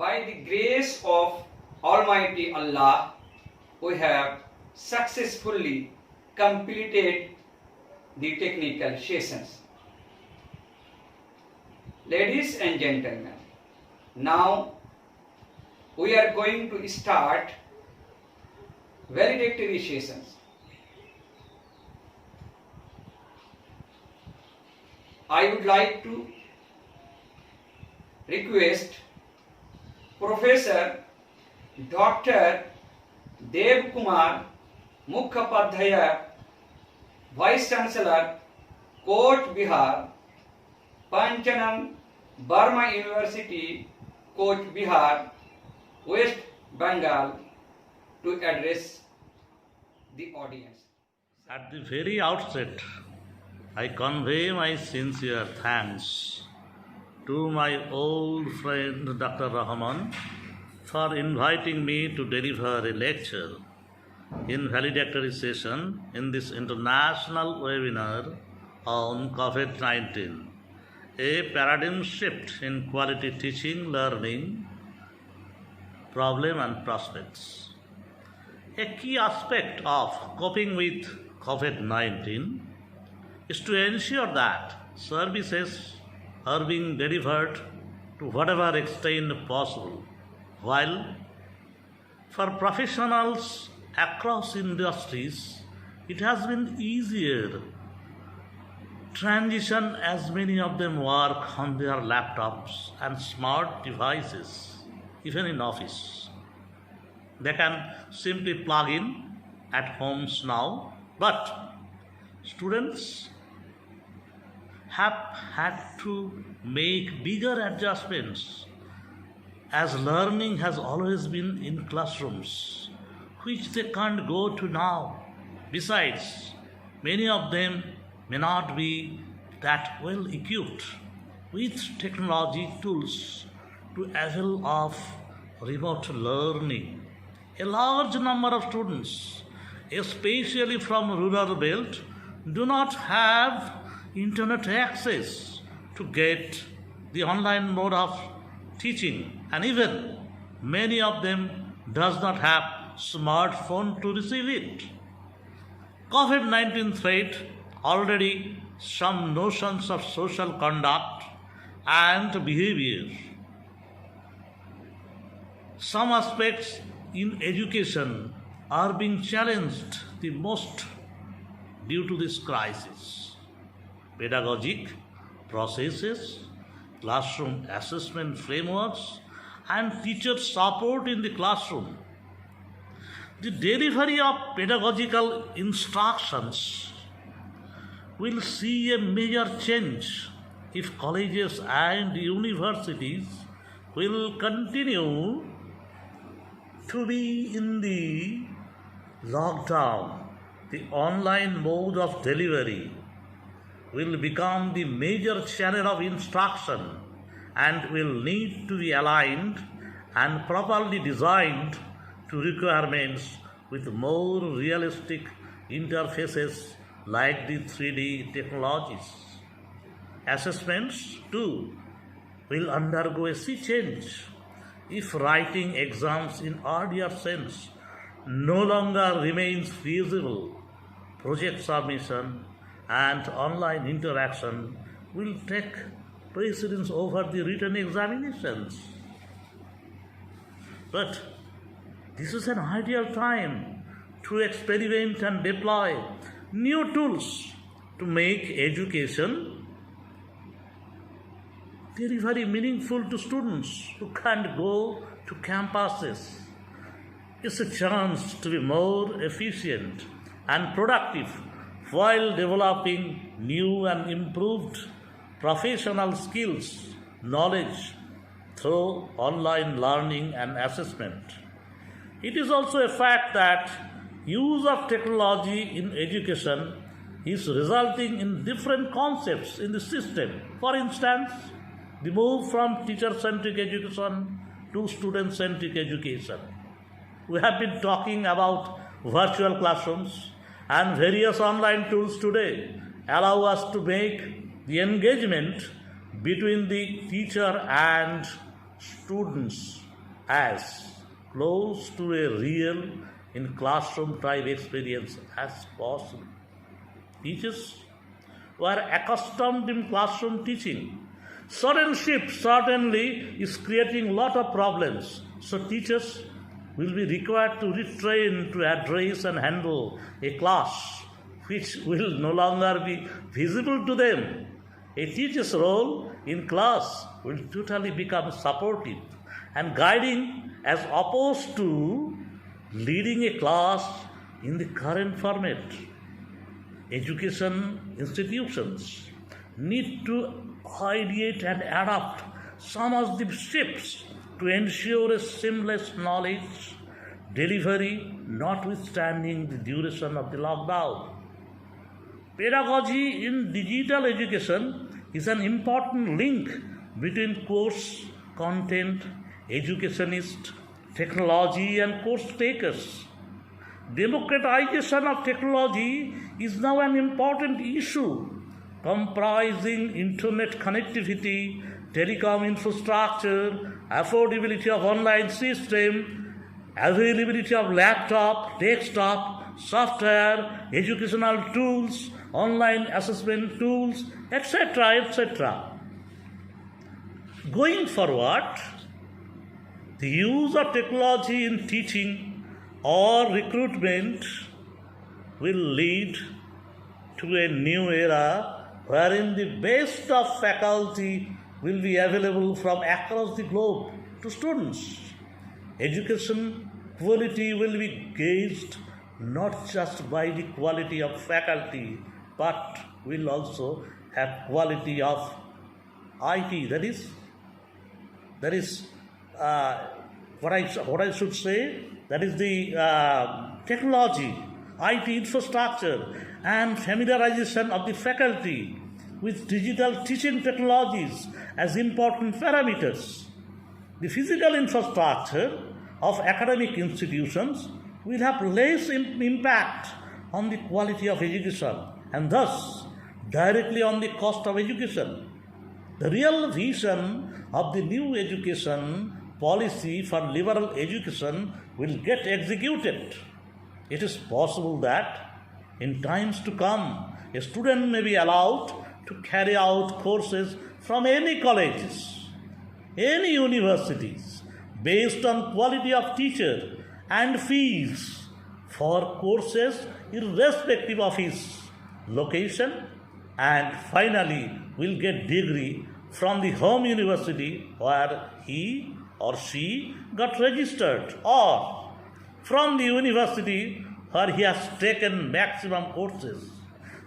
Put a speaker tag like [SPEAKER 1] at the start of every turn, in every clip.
[SPEAKER 1] by the grace of Almighty Allah, we have successfully completed the technical sessions. Ladies and gentlemen, now we are going to start valedictory sessions. I would like to request Professor Dr. Dev Kumar Mukhopadhyay, Vice Chancellor, Coach Bihar, Panchanam Burma University, Coach Bihar, West Bengal, to address the audience.
[SPEAKER 2] At the very outset, I convey my sincere thanks to my old friend Dr. Rahman for inviting me to deliver a lecture in valedictory session in this international webinar on COVID-19, a paradigm shift in quality teaching, learning, problem and prospects. A key aspect of coping with COVID-19 is to ensure that services are being delivered to whatever extent possible, while for professionals across industries, it has been easier transition as many of them work on their laptops and smart devices, even in office. They can simply plug in at homes now, but students have had to make bigger adjustments as learning has always been in classrooms, which they can't go to now. Besides, many of them may not be that well equipped with technology tools to avail of remote learning. A large number of students, especially from rural belt, do not have internet access to get the online mode of teaching, and even many of them does not have smartphone to receive it. COVID-19 threat already some notions of social conduct and behavior. Some aspects in education are being challenged the most due to this crisis. Pedagogic processes, classroom assessment frameworks, and teacher support in the classroom. The delivery of pedagogical instructions will see a major change if colleges and universities will continue to be in the lockdown. The online mode of delivery will become the major channel of instruction and will need to be aligned and properly designed to requirements with more realistic interfaces like the 3D technologies. Assessments, too, will undergo a sea change if writing exams in earlier sense no longer remains feasible. Project submission and online interaction will take precedence over the written examinations. But this is an ideal time to experiment and deploy new tools to make education very meaningful to students who can't go to campuses. It's a chance to be more efficient and productive while developing new and improved professional skills, knowledge through online learning and assessment. It is also a fact that use of technology in education is resulting in different concepts in the system. For instance, the move from teacher-centric education to student-centric education. We have been talking about virtual classrooms, and various online tools today allow us to make the engagement between the teacher and students as close to a real in classroom type experience as possible. Teachers who are accustomed in classroom teaching. Sudden shift certainly is creating a lot of problems. So teachers will be required to retrain to address and handle a class which will no longer be visible to them. A teacher's role in class will totally become supportive and guiding as opposed to leading a class in the current format. Education institutions need to ideate and adapt some of the shifts to ensure a seamless knowledge delivery notwithstanding the duration of the lockdown. Pedagogy in digital education is an important link between course content, educationist, technology, and course takers. Democratization of technology is now an important issue comprising internet connectivity, telecom infrastructure, affordability of online system, availability of laptop, desktop, software, educational tools, online assessment tools, etc., etc. Going forward, the use of technology in teaching or recruitment will lead to a new era wherein the best of faculty will be available from across the globe to students. Education quality will be gauged not just by the quality of faculty, but will also have quality of IT. That is what I should say. That is the technology, IT infrastructure, and familiarization of the faculty with digital teaching technologies as important parameters. The physical infrastructure of academic institutions will have less impact on the quality of education and thus directly on the cost of education. The real vision of the new education policy for liberal education will get executed. It is possible that in times to come, a student may be allowed to carry out courses from any colleges, any universities, based on quality of teacher and fees for courses irrespective of his location, and finally will get degree from the home university where he or she got registered, or from the university where he has taken maximum courses,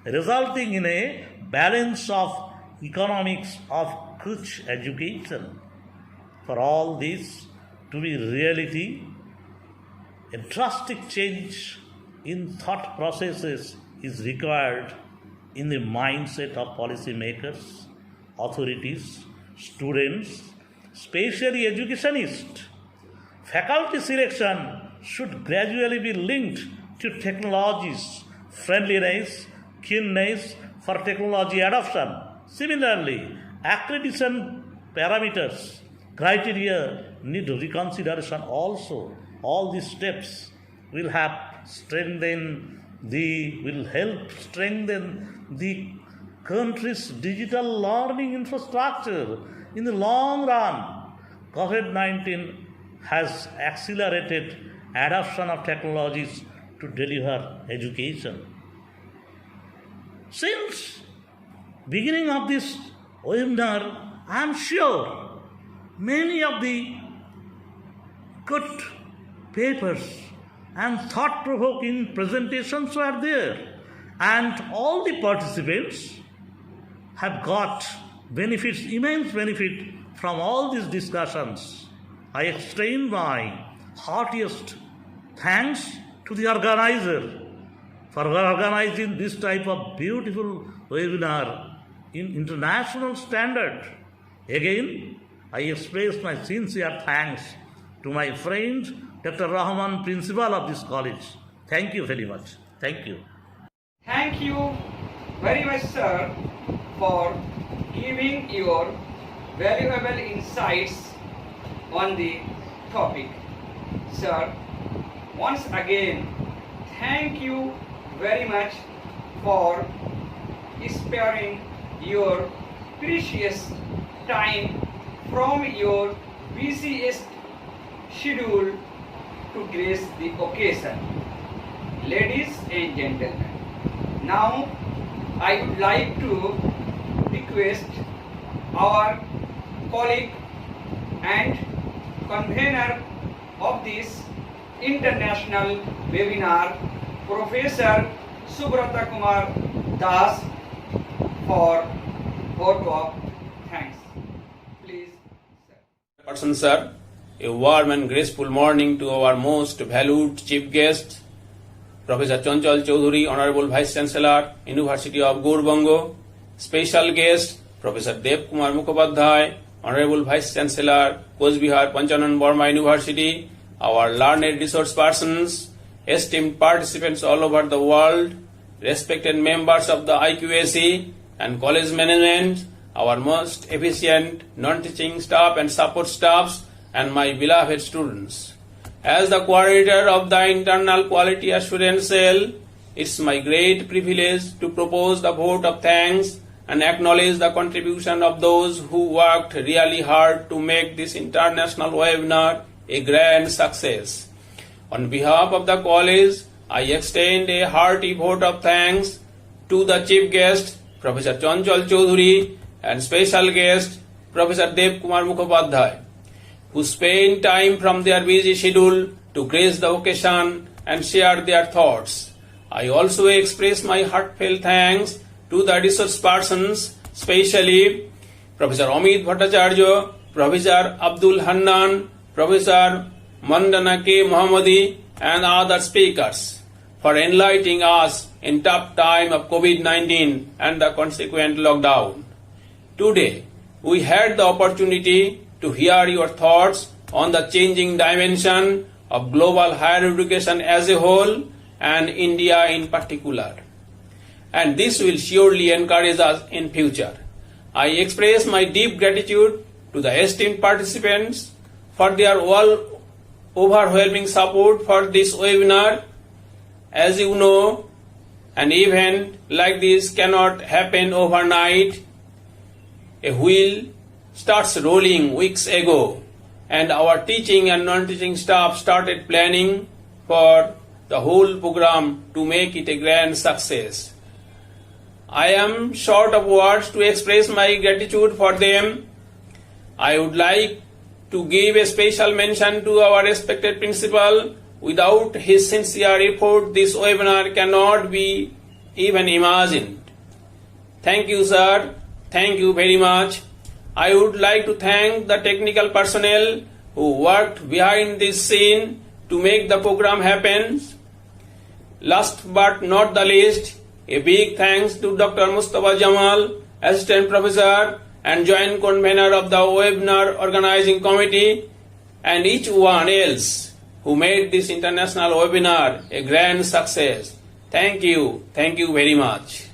[SPEAKER 2] resulting in a balance of economics of rich education. For all this to be reality, a drastic change in thought processes is required in the mindset of policymakers, authorities, students, especially educationists. Faculty selection should gradually be linked to technologies, friendliness, keenness for technology adoption. Similarly, accreditation parameters, criteria need reconsideration also. All these steps will help strengthen the country's digital learning infrastructure. In the long run, COVID-19 has accelerated adoption of technologies to deliver education. Since beginning of this webinar, I am sure many of the good papers and thought-provoking presentations were there, and all the participants have got benefits, immense benefit from all these discussions. I extend my heartiest thanks to the organizer for organizing this type of beautiful webinar in international standard. Again, I express my sincere thanks to my friend Dr. Rahman, principal of this college. Thank you very much. Thank you.
[SPEAKER 1] Thank you very much, sir, for giving your valuable insights on the topic. Sir, once again, thank you very much for sparing your precious time from your busiest schedule to grace the occasion. Ladies and gentlemen, now I would like to request our colleague and convener of this international webinar, Professor Subrata Kumar Das, for vote of thanks. Please, sir.
[SPEAKER 3] Sir, a warm and graceful morning to our most valued chief guest, Professor Chanchal Choudhury, Honorable Vice Chancellor, University of Gaur-Bango. Special guest, Professor Dev Kumar Mukhopadhyay, Honorable Vice Chancellor, Coach Bihar Panchanan Burma University, our learned resource persons, esteemed participants all over the world, respected members of the IQAC and college management, our most efficient non-teaching staff and support staffs, and my beloved students. As the coordinator of the Internal Quality Assurance Cell, it's my great privilege to propose the vote of thanks and acknowledge the contribution of those who worked really hard to make this international webinar a grand success. On behalf of the college, I extend a hearty vote of thanks to the chief guest, Professor Chanchal Choudhury, and special guest, Professor Dev Kumar Mukhopadhyay, who spent time from their busy schedule to grace the occasion and share their thoughts. I also express my heartfelt thanks to the resource persons, especially Professor Amit Bhattacharya, Professor Abdul Hannan, Professor Mandana K. Mohammadi, and other speakers for enlightening us in tough time of COVID-19 and the consequent lockdown. Today, we had the opportunity to hear your thoughts on the changing dimension of global higher education as a whole and India in particular. And this will surely encourage us in future. I express my deep gratitude to the esteemed participants for their overwhelming support for this webinar. As you know, an event like this cannot happen overnight. A wheel starts rolling weeks ago, and our teaching and non-teaching staff started planning for the whole program to make it a grand success. I am short of words to express my gratitude for them. I would like to give a special mention to our respected principal. Without his sincere effort, this webinar cannot be even imagined. Thank you, sir. Thank you very much. I would like to thank the technical personnel who worked behind this scene to make the program happen. Last but not the least, a big thanks to Dr. Mustafa Jamal, Assistant Professor and Joint Convener of the Webinar Organizing Committee, and each one else who made this international webinar a grand success. Thank you. Thank you very much.